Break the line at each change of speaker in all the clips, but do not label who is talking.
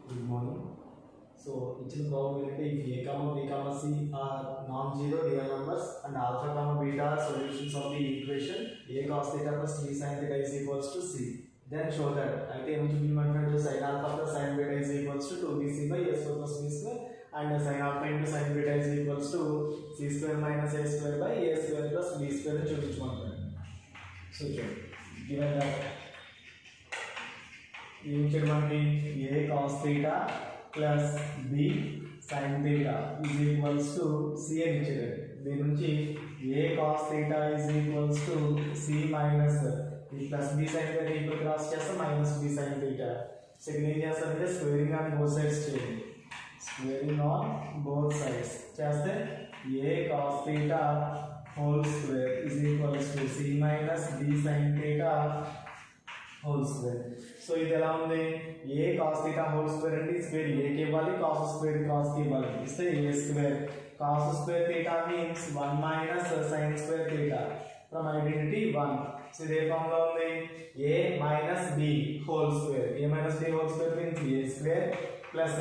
Good morning. So, ichil problem if a comma b comma c are non-zero real numbers and alpha comma beta are solutions of the equation a cos theta plus b sin theta is equals to c. Then show that I take to be modified to sin alpha plus sin beta is equals to 2bc by a square plus b square, and sin alpha into sin beta is equals to c square minus a square by a square plus b square అని చూపించమంటారు. So, given that ఏం చేయడం మనకి a cos theta plus b sin theta is equals to c అని ఇచ్చారు. దీని నుంచి a cos theta is equals to c minus ఈ plus b sin theta ఇప్పుడు క్రాస్ చేస్తే minus b sin theta. Second ఏం చేస్తారంటే స్క్వేరింగ్ ఆన్ బోత్ సైడ్స్ చేయండి. స్క్వేరింగ్ ఆన్ బోత్ సైడ్స్ చేస్తే a cos theta whole square is equals to c minus b sin theta whole square. So ఇది ఎలా ఉంది? a cos theta whole square అంటే square a కి ఇవ్వాలి, cos square cos కి ఇవ్వాలి. ఇస్తే a square cos square theta means 1 minus sin square theta from identity 1. So ఇదే ఫార్మ్ లో ఉంది a minus b whole square. a minus b whole square means a square plus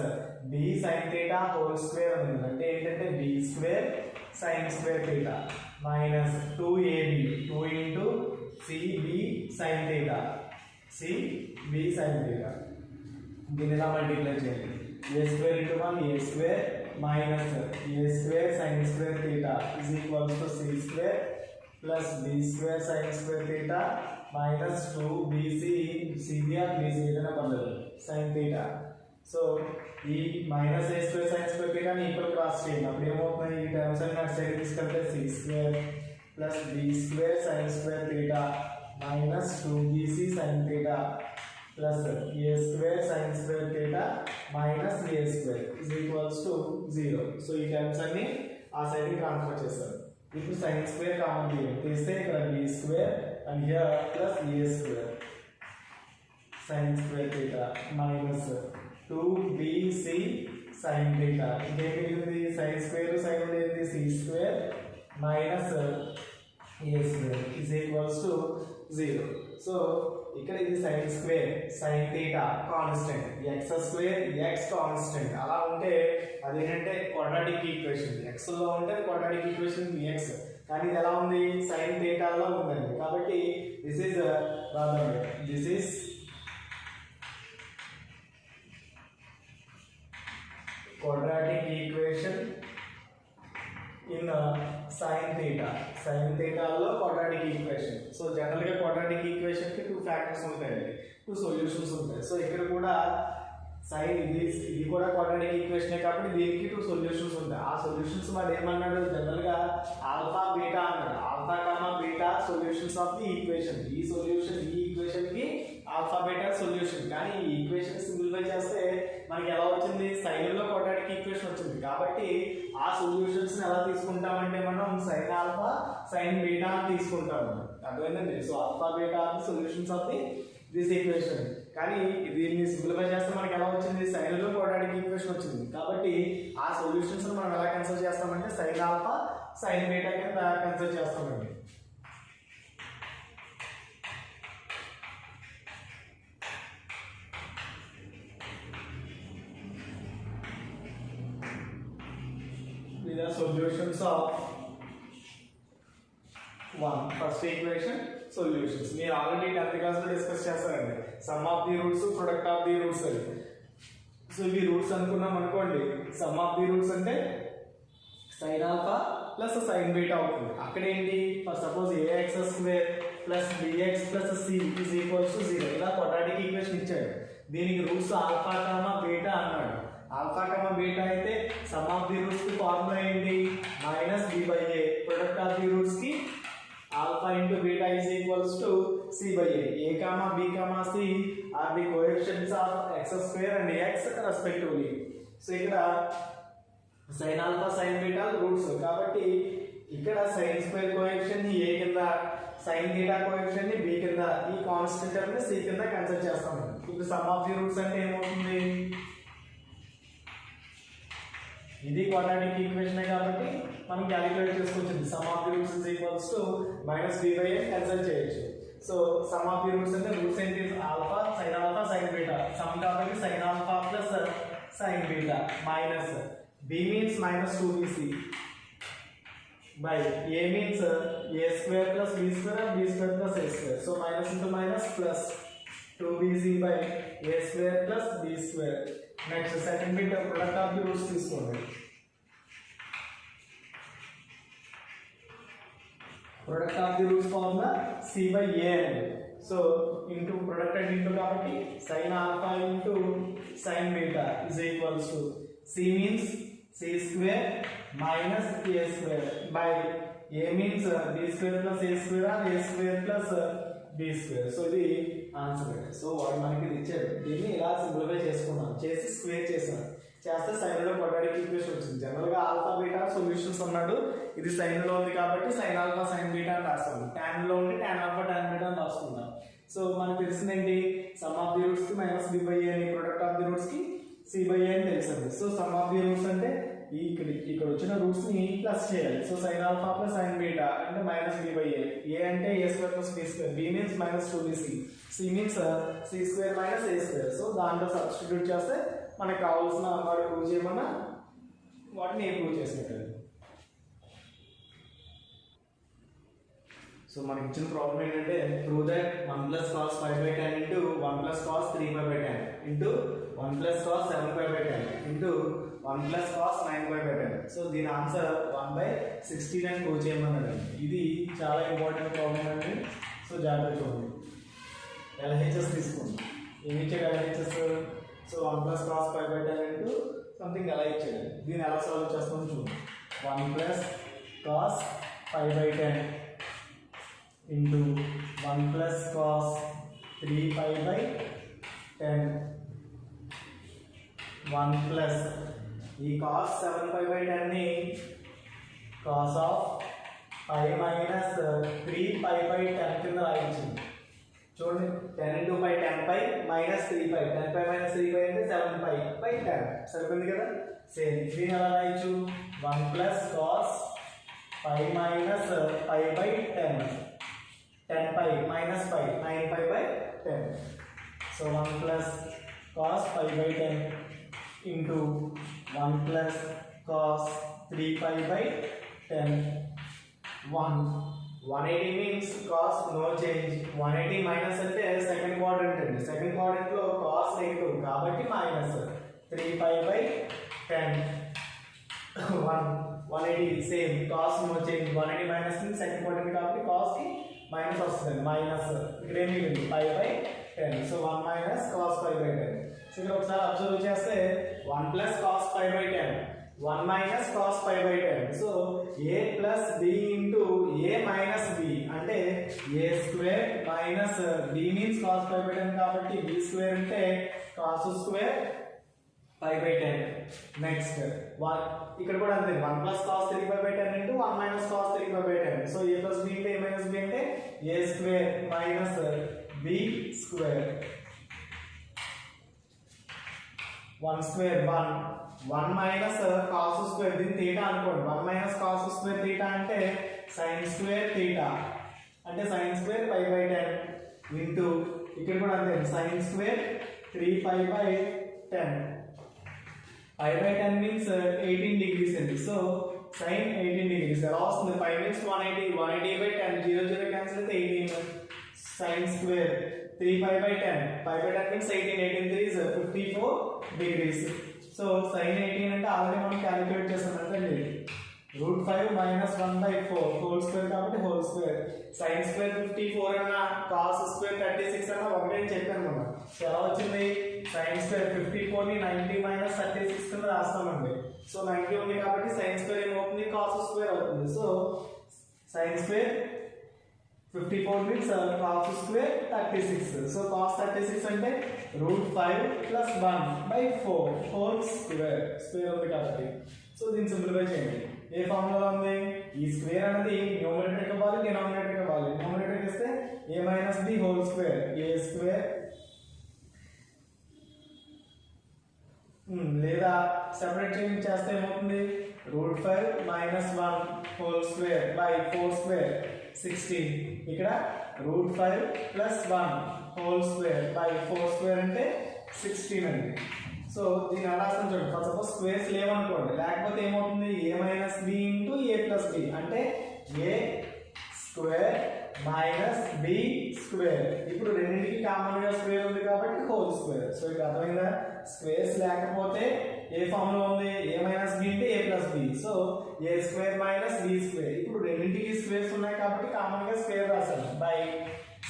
b sin theta whole square ఉంది. అంటే ఏంటంటే b square sin square theta minus 2ab 2 into cb sin theta cb sin theta. దీన్ని ఎలా multiply చేయాలి? a square into 1 a square minus a square sin square theta is equals to c square plus b square sin square theta minus 2bc cb or bc ఏదైనా పర్లేదు sin theta. So ఈ minus a square sin square theta ని equal cross చేయండి. అప్పుడు ఏమవుతుంది? ఈ terms అన్ని అటు సైడ్ తీసుకెళ్తే c square plus b square sin square theta minus 2bc sin theta plus a square sin square theta minus a square is equals to 0. So ఈ terms అన్ని ఆ సైడ్ కి ట్రాన్స్ఫర్ చేస్తారు. ఇప్పుడు sin square కామన్ తీస్తే ఇక్కడ b square and here plus a square sin square theta minus 2bc sin theta. ఇదేం మిగిలింది? sin square sin ఉండేది c square minus a square is equals to 0. So ఇక్కడ ఇది sin square sin theta constant, x square x constant. అలా ఉంటే అదేంటంటే quadratic equation. x లో ఉంటే క్వాడ్రాటిక్ ఈక్వేషన్ x, కానీ ఇది ఎలా ఉంది? sin theta లో ఉందండి. కాబట్టి this is quadratic equation in sin theta. sin theta లో quadratic equation. సో జనరల్ గా quadratic equation కి 2 ఫ్యాక్టర్స్ ఉంటాయండి, 2 సొల్యూషన్స్ ఉంటాయి. సో ఇక్కడ కూడా sin ఇది కూడా quadratic equation కాబట్టి దీనికి 2 సొల్యూషన్స్ ఉంటాయి. ఆ సొల్యూషన్స్ వాడు ఏమన్నాడు? జనరల్ గా ఆల్ఫా బీటా అన్నాడు. Alpha comma beta solutions of the equation. ఈ ఈక్వేషన్ కి ఆల్ఫా బీటా సొల్యూషన్. కానీ ఈ ఈక్వేషన్ సింప్లిఫై చేస్తే మనకి ఎలా వచ్చింది? సైన్ లో క్వాడ్రాటిక్ ఈక్వేషన్ వచ్చింది. కాబట్టి ఆ సొల్యూషన్స్ ఎలా తీసుకుంటామంటే మనం సైన్ ఆల్ఫా సైన్ బీటా అని తీసుకుంటాము. అర్థమైందండి? So alpha beta are the solutions of this equation. కానీ దీన్ని సింప్లిఫై చేస్తే మనకి ఎలా వచ్చింది? సైన్ లో క్వాడ్రాటిక్ ఈక్వేషన్ వచ్చింది. కాబట్టి ఆ సొల్యూషన్స్ మనం ఎలా కన్సిడర్ చేస్తామంటే సైన్ ఆల్ఫా సైన్ బీటా కింద కన్సిడర్ చేస్తామండి. These are solutions of first equation solutions. మీరు ఆల్రెడీ 10th క్లాస్ లో డిస్కస్ చేస్తారండి. Some of the roots product of the roots అని. సో ఇవి రూట్స్ అనుకున్నాం అనుకోండి. సమ్ ఆఫ్ ది రూట్స్ అంటే sin alpha plus sin beta అవుతుంది. అక్కడ ఏంటి? For suppose ax square plus bx plus c is equals to 0. ఇలా క్వాడ్రాటిక్ ఈక్వేషన్ ఇచ్చాడు. దీనికి రూట్స్ ఆల్ఫా కామా బీటా అన్నాడు. ఆల్ఫా కామా బీటా అయితే సమ్ ఆఫ్ ది రూట్స్ కి ఫార్ములా ఏంటి? Minus b by a. Product of the roots కి alpha into beta is equals to c by a. a comma b comma c are the coefficients of x square and x respectively. So ఇక్కడ sin alpha sin beta roots కాబట్టి ఇక్కడ sin square coefficient ని a కింద, sin beta coefficient ని b కింద, ఈ constant term ని c కింద కన్సిడర్ చేస్తాం. ఇప్పుడు సమ్ ఆఫ్ ది రూట్స్ అంటే ఏమవుతుంది? ఇది క్వాడ్రాటిక్ ఈక్వేషన్ కాబట్టి మనం క్యాలిక్యులేట్ చేసుకోవచ్చు. Sum of the roots is equals to minus b by a consider చేయొచ్చు. So sum of the roots అంటే రూట్స్ ఏంటి? Alpha sin beta. సమ్ కాబట్టి sin alpha plus sin beta minus b means minus 2bc by a means a square plus b square and b square plus a square. So minus into minus plus 2bc by a square plus b square. Next second bit product of the roots తీసుకోండి. Product of the roots formula c by a. So into product and into కాబట్టి sin alpha into sin beta is equals to c means c square minus a square by a means b square plus a square and a square plus b square. So ఇది answer. So వాడు మనకి ఇది ఇచ్చాడు, దీన్ని ఇలా simplify చేసుకున్నాం, చేసి square చేసాం, చేస్తే సైన్ లో క్వాడ్రాటిక్ ఈక్వేషన్ వచ్చింది. జనరల్ గా ఆల్ఫా బీటా సొల్యూషన్స్ అన్నాడు, ఇది సైన్ లో ఉంది కాబట్టి సైన్ ఆల్ఫా సైన్ బీటా అని రాస్తాం, టాన్ లో ఉంటే టాన్ ఆల్ఫా టాన్ బీటా అని రాసుకుందాం. సో మనకు తెలిసిందేంటి, సమ్ ఆఫ్ ది రూట్స్ కి మైనస్ బి బై ఏ అని, ప్రొడక్ట్ ఆఫ్ ది రూట్స్ కి సి బై ఏ అని తెలిసింది. So sum of the roots అంటే ఇక్కడ వచ్చిన రూట్స్ ని ప్లస్ చేయాలి. So sine alpha plus sine beta అంటే మైనస్ బి బై ఏ అంటే A square plus B square, B means minus 2bc, C means C square minus A square. So దాంట్లో substitute చేస్తే మనకు కావాల్సిన వాడు ప్రూవ్ చేయమన్నా వాటిని ప్రూవ్ చేసినట్టు. సో మనకి ఇచ్చిన ప్రాబ్లం ఏంటంటే prove that 1 plus cos 5/10 into 1 plus cos 3/10 into 1 plus cos 7/10 into 1 plus cos 9/10. So దీని ఆన్సర్ 1/16 అని ప్రూవ్ చేయమన్నాడు. ఇది చాలా ఇంపార్టెంట్ ప్రాబ్లం అండి. సో జాగ్రత్త చూడండి. LHS తీసుకోండి. ఏమి ఇచ్చాడు LHS? So 1 plus cos 5/10 into something అలా ఇచ్చాడు. దీన్ని ఎలా సాల్వ్ చేస్తామో చూడండి. 1 plus cos 5/10 into 1 plus cos 3/10 1 plus ఈ cos 7/10 ని cos of 5 minus 3/10 కింద రాయించింది. చూడండి 10 into 10 pi minus 3 pi, 10 pi minus 3 pi అంటే 7 pi by 10 సరిపోయింది కదా. సేమ్ దీన్ని ఎలా రాయొచ్చు, 1 plus cos 5 minus 5 by 10, 10 pi minus 5, 9 pi by 10. So 1 plus cos 5 by 10 into 1 plus cos 3 pi by 10. 180 means cos no change. 180 minus అంటే second quadrant అండి. Second quadrant లో cos negative కాబట్టి minus 3 pi by 10. 180 same cos no change. 180 minus means second quadrant కాబట్టి cos కి minus వస్తుంది, minus ఇక్కడ ఏమి మిగిలింది 5 by 10. So 1 minus cos 5 by 10. So ఇక్కడ ఒకసారి అబ్జర్వ్ చేస్తే 1 plus cos 5 by 10, 1 minus cos 5 by 10. So a plus b into a minus b అంటే a square minus b means cos 5 by 10 కాబట్టి b square అంటే cos square 5 by 10. Next ఇక్కడ కూడా అంతే, 1 plus cos 3 by 10 into 1 minus cos 3 by 10. So a plus b అంటే a minus b అంటే a square minus b square. 1 square 1 minus cos square, దీని theta అనుకోండి. 1 minus cos square theta అంటే sin square theta అంటే sin square 5 by 10 into ఇక్కడ కూడా అంతే sin square 3 pi by 10. 5 by 10 means 18 degrees అండి. So sin 18 degrees ఎలా వస్తుంది, 5 means 180, 180 by 10, 0 0 cancel అయితే 18. sin square 3 pi by 10, 5 by 10 means 18, 18 3 is 54 degrees. So sin 18 అంటే ఆల్రెడీ మనం క్యాలిక్యులేట్ చేసాం అండి, √5 minus 1/4 హోల్ స్క్వేర్ కాబట్టి హోల్ స్క్వేర్. sin స్క్వేర్ 54 అన్న cos స్క్వేర్ 36 అన్న ఒకటే అని చెప్పాను మనం. సో ఎలా వచ్చింది, sin స్క్వేర్ 54 ని 90 minus 36 కింద రాస్తామండి. సో 90 ఉంది కాబట్టి sin స్క్వేర్ ఏమవుతుంది, cos స్క్వేర్ అవుతుంది. So sin square 54 means cos square 36. So cos 36 అంటే √5 plus 1/4 whole square ఉంది కాబట్టి. సో దీన్ని సింప్లిఫై చేయండి. ఏ ఫార్ములా ఉంది, ఈ స్క్వేర్ అనేది న్యూమరేటర్ ఇవ్వాలి, డినామినేటర్ ఇవ్వాలి. న్యూమరేటర్ ఇస్తే a minus b whole square, a square లేదా సెపరేట్ చేస్తే ఏమవుతుంది, √5 minus 1 whole square by 4 square 16. ఇక్కడ √5 plus 1 whole square by 4 square అంటే 16 అండి. సో దీని ఎలా రాస్తాను చూడండి. ఫస్ట్ సపోజ్ స్క్వేర్స్ లేవనుకోండి, లేకపోతే ఏమవుతుంది a minus B into A plus B అంటే A square minus B square. ఇప్పుడు రెండింటికి కామన్ గా స్క్వేర్ ఉంది కాబట్టి హోల్ స్క్వేర్. సో ఇక్కడ అర్థమైందా? స్క్వేర్స్ లేకపోతే ఏ ఫామ్ లో ఉంది a మైనస్ బి అంటే ఏ ప్లస్ బి. సో ఏ స్క్వేర్ మైనస్ బి స్క్వేర్. ఇప్పుడు రెండింటికి స్క్వేర్స్ ఉన్నాయి కాబట్టి కామన్ గా స్క్వేర్ రాశాను బై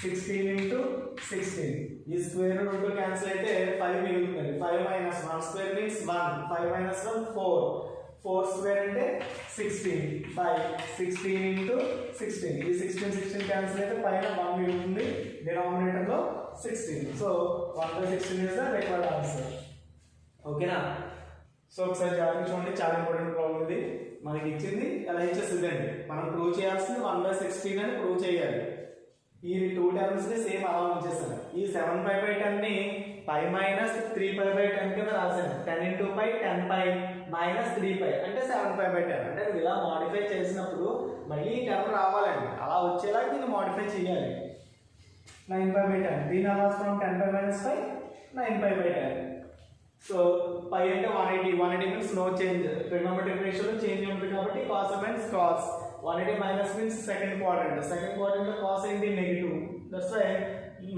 16 ఇంటూ 16. ఈ స్క్వేర్ రూట్ క్యాన్సిల్ అయితే 5 మిగులుతుంది. 5 minus 1 square means 1. 5 minus 1 4. 4 square అంటే 16 బై 16 ఇంటూ 16. ఈ 16 క్యాన్సిల్ అయితే పైన 1 మిగులుతుంది, డినామినేటర్ లో 16. So 1/16 is the required answer. ఓకేనా? సో ఒకసారి జాగ్రత్తగా చూడండి, చాలా ఇంపార్టెంట్ ప్రాబ్లం ఇది. మనకి ఇచ్చింది LHS ఇదండి. మనం ప్రూవ్ చేయాల్సింది 1/16 అని ప్రూవ్ చేయాలి. ఈ 2 టర్మ్స్ ని సేమ్ అలా ఉంచేసాను. ఈ 7π/10 ని π మైనస్ 3π/10 కింద రాశాను. 10 ఇంటూ π 10π మైనస్ 3π అంటే 7π/10. అంటే నువ్వు ఇలా మాడిఫై చేసినప్పుడు మళ్ళీ ఈ టర్మ్ రావాలండి. అలా వచ్చేలా దీన్ని మాడిఫై చేయాలి. 9π/10 దీని అలా రాసుకున్నాం. 10π మైనస్ 5 9π/10. సో π అంటే 180 మీన్స్ నో చేంజ్. ట్రిగ్నోమెట్రిక్ రేషియోలో చేంజ్ ఉంటుంది కాబట్టి cos means cos. 180 minus means second quadrant. Second quadrant లో cos ఏంటి negative. That's why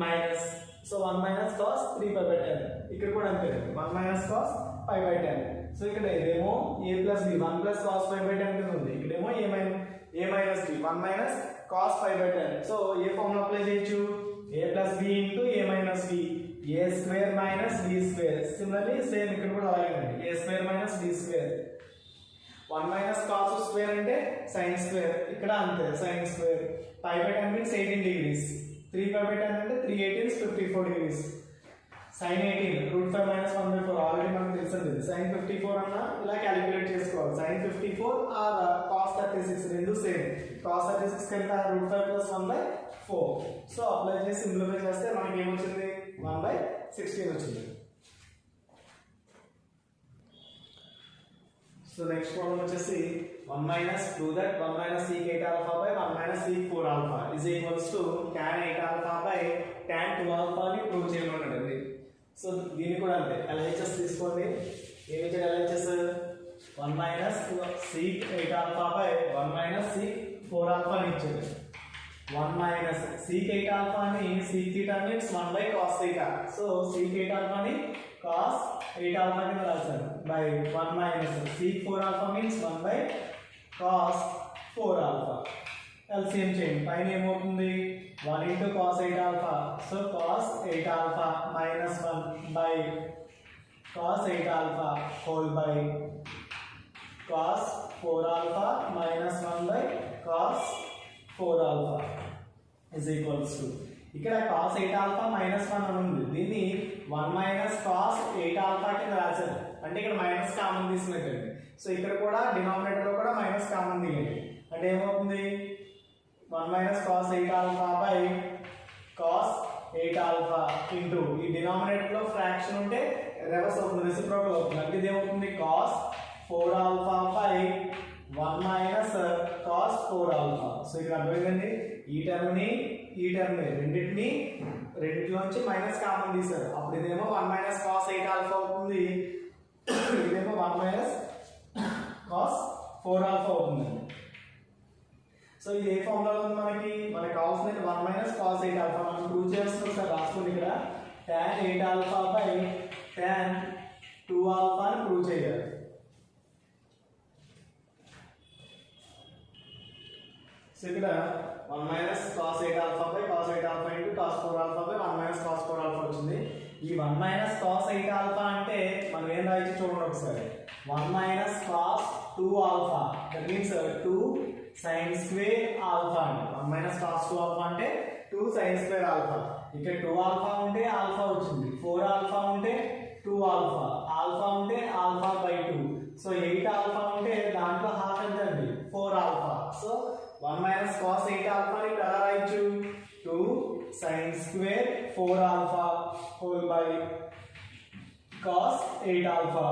minus. So 1 minus cos 3π/10. ఇక్కడ కూడా అంతే 1 మైనస్ cos π/10. సో ఇక్కడ ఇదేమో a plus b 1 plus cos π/10 కింద ఉంది. ఇక్కడేమో a minus b 1 minus cos π/10. So ఏ ఫార్ములా అప్లై చేయొచ్చు? a plus b into a minus b A square minus b square. Similarly same ఇక్కడ కూడా అలాగే a square minus b square. 1 minus cos square అంటే sin square. ఇక్కడ అంతే sin square. π/10 means 18 degrees. 3π/10 అంటే 3 18 54 degrees. sin 18 √5 minus 1/4 already మనకు తెలిసింది. sin 54 అన్న ఇలా క్యాలిక్యులేట్ చేసుకోవాలి. sin 54 ఆర్ cos 36 రెండు సేమ్. cos 36 కంటే √5 ప్లస్ 1/4. సో అప్లై చేసి సింప్లిఫై చేస్తే మనకి ఏమొచ్చింది? 1/16 వచ్చింది. సో నెక్స్ట్ ప్రాబ్లం వచ్చేసి 1 minus prove that 1 minus sec 8 alpha by 1 minus sec 4 alpha is equals to tan 8 alpha by tan 2 alpha అని ప్రూవ్ చేయమన్నాడండి. సో దీన్ని కూడా అంతే LHS తీసుకోండి. ఏమి ఇచ్చాడు LHS? 1 minus sec 8 alpha by 1 minus sec 4 alpha అని ఇచ్చాడు. 1 మైనస్ sec 8 alpha అని sec theta means 1/cos theta. So sec 8 alpha అని cos 8 alpha కింద రాశాను by 1 minus sec 4 alpha means 1/cos 4 alpha. LCM చేయండి. పైన ఏమవుతుంది? 1 into cos 8 alpha. So cos 8 alpha minus 1 by cos 8 alpha whole by cos 4 alpha minus 1 by cos 4 alpha is equals to ఇక్కడ cos 8 alpha minus 1 అని ఉంది. దీన్ని 1 minus cos 8 alpha కింద రాశారు. అంటే ఇక్కడ మైనస్ కామన్ తీసుకున్నట్టండి. సో ఇక్కడ కూడా డినామినేటర్ లో కూడా మైనస్ కామన్ తీయండి. అంటే ఏమవుతుంది? 1 minus cos 8 alpha by cos 8 alpha into ఈ డినామినేటర్ లో ఫ్రాక్షన్ ఉంటే రివర్స్ అవుతుంది, రెసిప్రోకల్ అవుతుంది. అంటే ఇది ఏమవుతుంది? cos 4 alpha by 1 minus cos 4 alpha. So ఇక్కడ అర్థమైందండి. ఈ టర్మ్ ని ఈ టర్మ్ ని రెండిట్లోంచి మైనస్ కామన్ తీశారు. అప్పుడు ఇదేమో 1 minus cos 8 alpha అవుతుంది. ఇదేమో 1 minus cos 4 alpha అవుతుందండి. సో ఇది ఏ ఫార్ములా ఉంది మనకి కావాల్సింది 1 minus cos 8 alpha. మనం ప్రూవ్ చేయాల్సిన ఒకసారి రాసుకోండి. ఇక్కడ tan 8 alpha by tan 2 alpha అని ప్రూవ్ చేయాలి. సో ఇక్కడ 1 minus cos 8 alpha by cos 8 alpha into cos 4 alpha by 1 minus cos 4 alpha వచ్చింది. ఈ 1 minus cos 8 alpha అంటే మనం ఏం రాయొచ్చు చూడండి ఒకసారి. 1 minus cos 2 alpha that means 2 sin square alpha అండి. 1 minus cos 2 alpha అంటే 2 sin square alpha. ఇక్కడ 2 alpha ఉంటే alpha వచ్చింది. 4 alpha ఉంటే 2 alpha. alpha ఉంటే alpha by 2. సో 8 alpha ఉంటే దాంట్లో హాఫ్ ఎంత అండి? 4 alpha. So 1 minus cos 8 alpha ని ఎలా రాయొచ్చు? 2 sin square 4 alpha whole by cos 8 alpha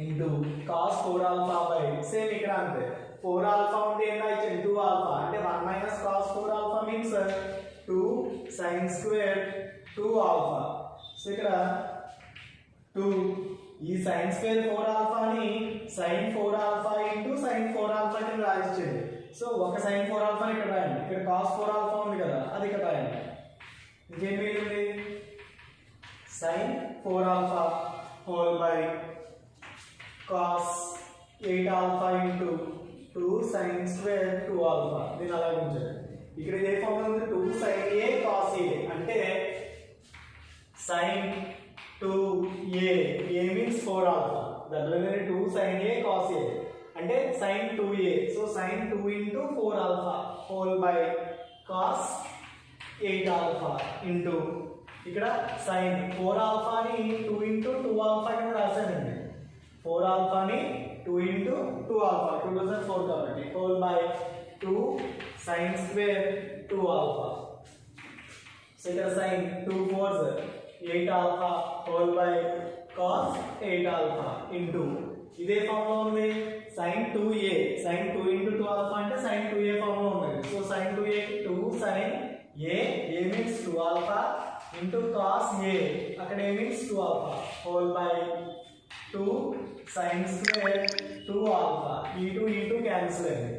into cos 4 alpha by same ఇక్కడ అంతే 4 alpha ఉంటే ఏం రాయొచ్చు? 2 alpha అంటే 1 minus cos 4 alpha means 2 sin square 2 alpha. So ఇక్కడ 2 ఈ sin square 4 ఆల్ఫాని sin 4 alpha into sin 4 alpha కింద రాయించండి. సో ఒక sin 4 ఆల్ఫాని ఇక్కడ రాయండి, ఇక్కడ cos 4 ఆల్ఫా ఉంది కదా అది ఇక్కడ రాయండి. ఇంకేం మిగిలింది sin 4 alpha whole by cos 8 alpha into 2 sin square 2 alpha. దీన్ని అలాగే ఉంచండి. ఇక్కడ ఏ ఫార్ములా ఉంది 2 sin a cos a అంటే sin 2a a means 4 alpha that will be 2 sin a cos a అంటే sin 2a so sin 2 into 4 alpha whole by cos 8 alpha into ఇక్కడ sin 4 alpha ని 2 into 2 alpha కింద రాశానండి. 4 alpha ని 2 into 2 alpha 2004 కాబట్టి whole by 2 sin square 2 alpha. So ఇక్కడ sin 2 4s 8 alpha whole by cos 8 alpha into ఇదే formula ఉంది sin 2a sin 2 into 2 alpha అంటే sin 2a formula ఉంది. So sin 2a 2 sin a means 2 alpha into cos a అక్కడ a means 2 alpha whole by 2 sin square 2 alpha ఈ 2 cancel అయింది.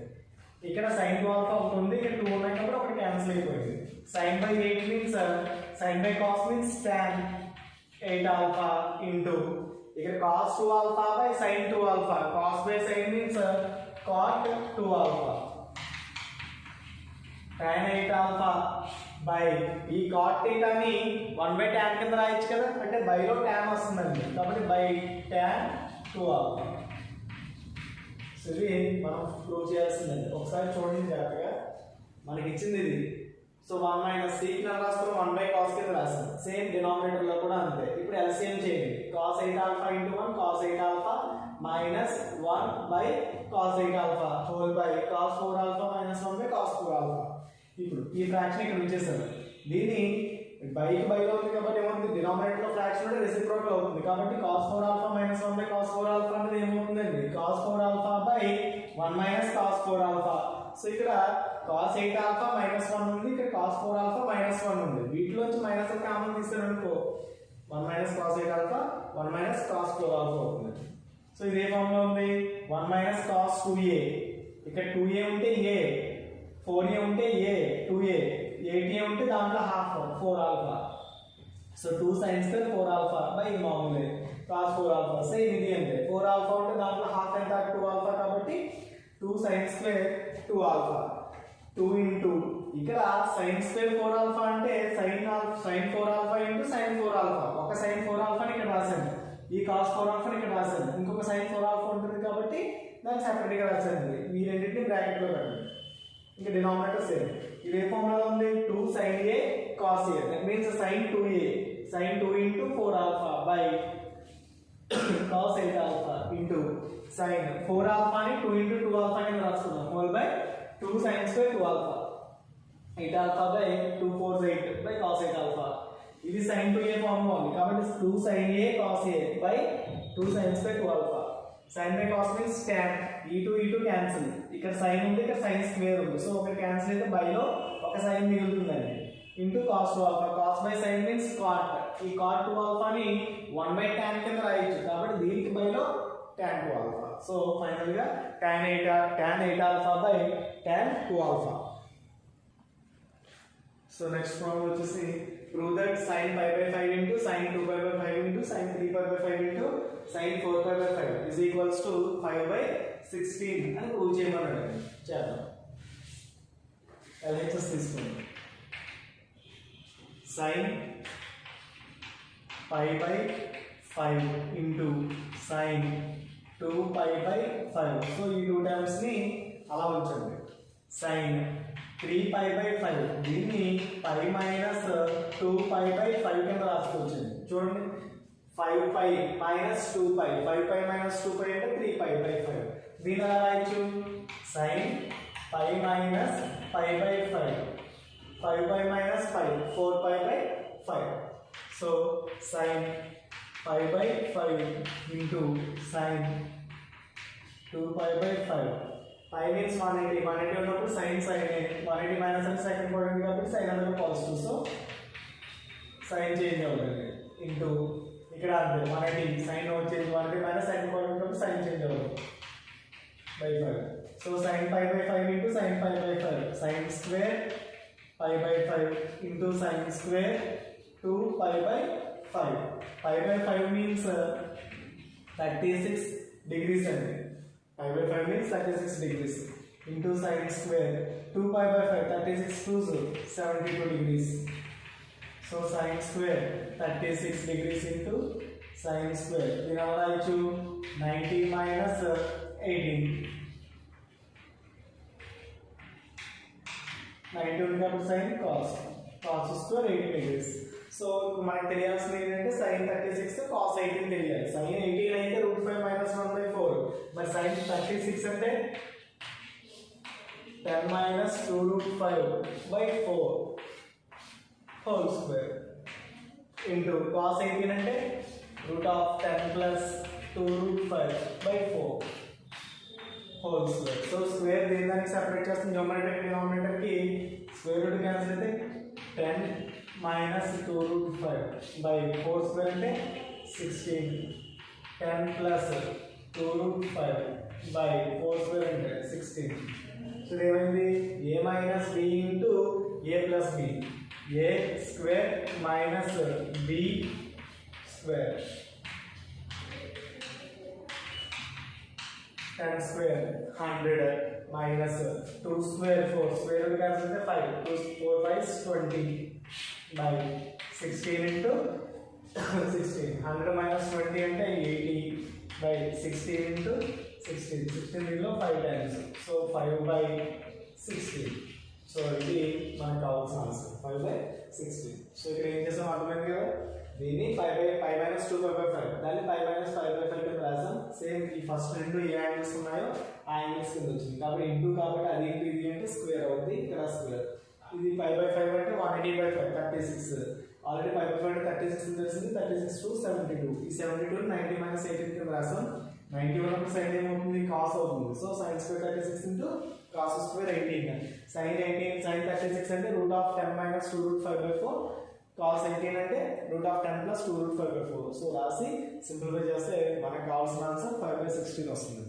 ఇక్కడ sin 2 alpha ఉంటుంది, ఇక్కడ 2 ఉన్నాయి కాబట్టి ఒకటి క్యాన్సిల్ అయిపోయింది. sin by 8 means sin by cos means tan 8 alpha into ఇక్కడ cos 2 alpha by sin 2 alpha cos by sin means cot 2 alpha tan 8 alpha by ఈ cot theta ని 1 by tan కింద రాయొచ్చు కదా అంటే by లో tan వస్తుందండి కాబట్టి by tan 2 alpha. సో ఇది మనం ప్రూవ్ చేయాల్సిందండి. ఒకసారి చూడండి జాగ్రత్తగా. మనకి ఇచ్చింది ఇది. సో 1 minus c కి రాసుకుని 1 by cos కింద రాసాం. సేమ్ డినామినేటర్ లో కూడా అంతే. ఇప్పుడు LCM చేయండి. cos 8 alpha into 1 cos 8 alpha minus 1 by cos 8 alpha whole by cos 4 alpha minus 1 by cos 4 alpha. ఇప్పుడు ఈ ఫ్రాక్షన్ ఇక్కడ ఉంచేసాను. దీన్ని బైకి బైలో ఉంది కాబట్టి ఏమవుతుంది డినామినేటర్ లో ఫ్రాక్షన్ అంటే రెసిప్రోకల్ అవుతుంది కాబట్టి cos 4 alpha minus 1 by cos 4 alpha అంటే ఏమవుతుందండి cos 4 alpha by 1 minus cos 4 alpha. So ఇక్కడ cos 8 alpha minus 1 ఉంది, ఇక్కడ cos 4 alpha minus 1 ఉంది. వీటిలోంచి మైనస్ కామన్ తీసాను అనుకో 1 minus cos 8 alpha 1 minus cos 4 alpha అవుతుంది. సో ఇదే ఫార్ములా ఉంది 1 minus cos 2a ఇక్కడ 2a ఉంటే a 4a ఉంటే a 2a 8a ఉంటే దాంట్లో half 4 alpha. So 2 sin square 4 alpha by మామూలే cos 4 alpha సేమ్ ఇది అంతే 4 alpha ఉంటే దాంట్లో హాఫ్ ఎంత 2 alpha కాబట్టి 2 sin square 2 alpha 2 into ఇక్కడ sin square 4 alpha అంటే sin 4 alpha into sin 4 alpha ఒక sin 4 alpha ని ఇక్కడ రాశాను, ఈ cos 4 alpha ని ఇక్కడ రాశాను, ఇంకొక sin 4 alpha ఉంటుంది కాబట్టి దాన్ని సెపరేట్ గా రాశాను. ఈ రెండింటిని బ్రాకెట్ లో పెట్టండి. ఇంకా డినామినేటర్ సేమ్. ఇది ఏ ఫార్ములా ఉంది 2 sin a cos a that means sin 2a sin 2 into 4 alpha by cos 8 alpha into sin 4 alpha ని 2 into 2 alpha కింద రాసుకున్నాం whole by 2 sin square 2 alpha 8 alpha by 2 4 8 by cos 8 alpha. ఇది sin 2a formula ఉంది కాబట్టి 2 sin a cos a by 2 sin square 2 alpha. sin by cos means tan e2 cancel, ఇక్కడ sin ఉంది ఇక్కడ sin square ఉంది so ఒకటి cancel అయితే by లో ఒక sin మిగులుతుందండి into cos 2 alpha cos by sin means cot ఈ cot 2 alpha ని 1 by tan కింద రాయొచ్చు కాబట్టి దీనికి by లో tan 2 alpha. సో ఫైనల్ గా tan 8 alpha by tan 2 alpha. So next problem వచ్చేసి prove that sin pi by 5 into sin 2 pi by 5 into sin 3 pi by 5 into sin 4 pi by 5 is equals to 5 by 16 అని prove చేయమన్నాడు. చేద్దాం. LHS తీసుకోండి. sin pi by 5 into sin 2 pi by 5 so ఈ two terms ని అలా ఉంచండి. sin 3 pi by 5 దీన్ని pi minus 2 pi by 5 కింద రాసుకోవచ్చండి. చూడండి 5 pi minus 2 pi 5 pi minus 2 pi అంటే 3 pi by 5 దీన్ని ఎలా రాయొచ్చు sin pi minus pi by 5 5 pi minus 5 4 pi by 5 so sin pi by 5 into sin 2 pi by 5 pi means 180 ఉన్నప్పుడు sin 180 minus అంటే second quadrant కాబట్టి sin అనేది positive so sin change అవుతుంది into ఇక్కడ అంతే మనకి సైన్ చేంజ్ మనకి minus sign కోడ్ సైన్ చేంజ్ అవుతుంది by 5. So sin pi by 5 into sin pi by 5. Sin square pi by 5 into sin square 2 pi by 5. Pi by 5 means 36 degrees and pi by 5 means 36 degrees into sin square 2 pi by 5 36 2 72 degrees. So sin square 36 degrees into sin square. We now write to 90 minus 18. 90 ఉన్నప్పుడు sin cos square 18 degrees. So మనకు తెలియాల్సింది ఏంటంటే sin 36 cos 18 తెలియాలి. sin 18 అయితే √5 minus 1/4. మరి sin 36 అంటే 10 minus 2√5/4 whole square into cos 18 అంటే √10 plus 2√5/4 whole square. So square దేని దానికి సెపరేట్ చేస్తుంది న్యూమరేటర్ డినామినేటర్ కి స్క్వేర్ రూట్ క్యాన్సిల్ అయితే 10 minus 2√5/4 స్క్వేర్ అంటే 16 10 plus 2√5/4 స్క్వేర్ అంటే 16. సో ఏమైంది a minus b into a plus b a square minus b square 10 square 100 minus 2 square 4 square root cancel the 5 2 4 5 20 by 16 into 16 100 minus 20 అంటే 80 by 16 into 16 దీనిలో 5 times so 5 by 16. So ఇది మనకు కావాల్సిన answer 5 by 16. So ఇక్కడ ఏం చేసాం అర్థమైంది కదా దీన్ని 5 minus 2 by 5 దాన్ని 5 minus 5/5 కింద రాసాం. సేమ్ ఈ ఫస్ట్ రెండు ఏ యాంగిల్స్ ఉన్నాయో ఆ యాంగిల్స్ కింద వచ్చింది కాబట్టి ఇంటూ కాబట్టి అది ఇంటూ ఇది అంటే స్క్వేర్ అవుతుంది ఇక్కడ స్క్వేర్. ఇది 5/5 అంటే 180/5 36 ఆల్రెడీ 5/5 అంటే 36 తెలిసింది 36 to 72 ఈ 72 90 minus 18 కింద రాసాం. 90 ఉన్నప్పుడు సైన్ ఏమవుతుంది కాస్ అవుతుంది. So sin square 36 into cos square 18 sin 36 అంటే √10 minus 2√5/4 cos 18 అంటే √10 plus 2√5/4. సో రాసి సింప్లిఫై చేస్తే మనకు కావాల్సిన ఆన్సర్ 5/16 వస్తుంది.